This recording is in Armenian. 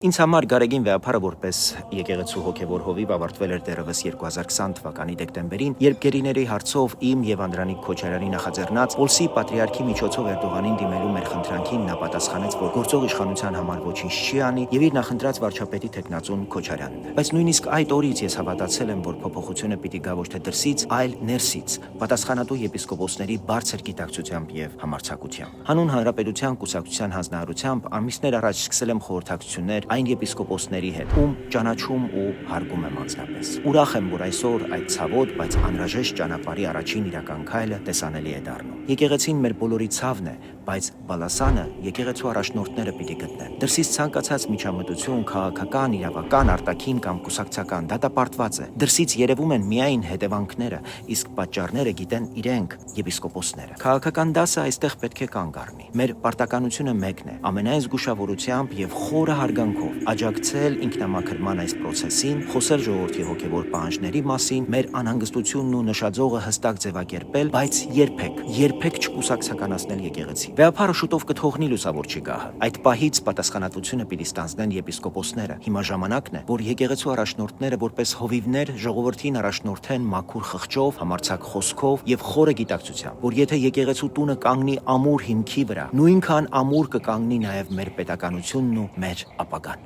Ինձ համար Գարեգին վեհափարը որպես եկեղեցու հոգևոր հովիվ ավարտվել էր դեռևս 2020 թվականի դեկտեմբերին, երբ գերիների հարցով իմ եւ Անդրանիկ Քոչարյանի նախաձեռնած Պոլսի պատրիարքի միջոցով Էրդողանին դիմելու մեր խնդրանքին նա պատասխանեց, որ գործող իշխանության համար ոչինչ չի անի եւ իր նախընտրած վարչապետի թեկնածուն Քոչարյանն է։ Բայց նույնիսկ այդ օրից ես հավատացել եմ, որ փոփոխությունը պիտի գա ոչ թե դրսից, այլ ներսից, պատասխանատու եպիսկոպոսների բարձր գիտակցությամբ եւ համարձակությամբ։ Հանուն Հանրապետության կուսակցության հանձնարարությամբ ամիսներ առաջ սկսել եմ խորհրդակցություններ այն եպիսկոպոսների հետ, ում ճանաչում ու հարգում եմ անձնապես։ Ուրախ եմ, որ այսօր այդ ցավոտ, բայց անհրաժեշտ ճանապարհի առաջին իրական քայլը տեսանելի է դառնում։ Եկեղեցին մեր բոլորի ցավն է, բայց բալասանը եկեղեցու առաջնորդները պիտի գտնեն։ Դրսից ցանկացած միջամտություն, քաղաքական, իրավական, արտաքին կամ կուսակցական դատապարտված է։ Դրսից երևում են միայն հետևանքները, իսկ պատճառները գիտեն իրենք, եպիսկոպոսները։ Քաղաքական դասը այստեղ պետք է կանգ առնի։ Մեր պարտականությունը մեկն է՝ ամենայն զգուշավորությամբ եւ խորը հարգանքով աջակցել ինքնամաքրման այս process-ին, խոսել ժողովրդի հոգևոր պահանջների մասին, մեր անհանգստությունն ու նշաձողը հստակ ձևակերպել, բայց երբեք չկուսակցականացնել եկեղեցին։ Վեհափարը շուտով կթողնի լուսավոր չգահը։ Այդ պահից պատասխանատվությունը պիտի ստանձնեն եպիսկոպոսները։ Հիմա ժամանակն է, որ եկեղեցու առաջնորդները որպես հովիվներ ժողովրդին առաջնորդեն մաքուր խղճով, համարձակ խոսքով եւ խորը գիտակցությամբ, որ եթե եկեղեցու տունը կանգնի ամուր հիմքի վրա, նույնքան ամուր կկանգնի նաեւ մեր պետականությունն ու մեր ապագան։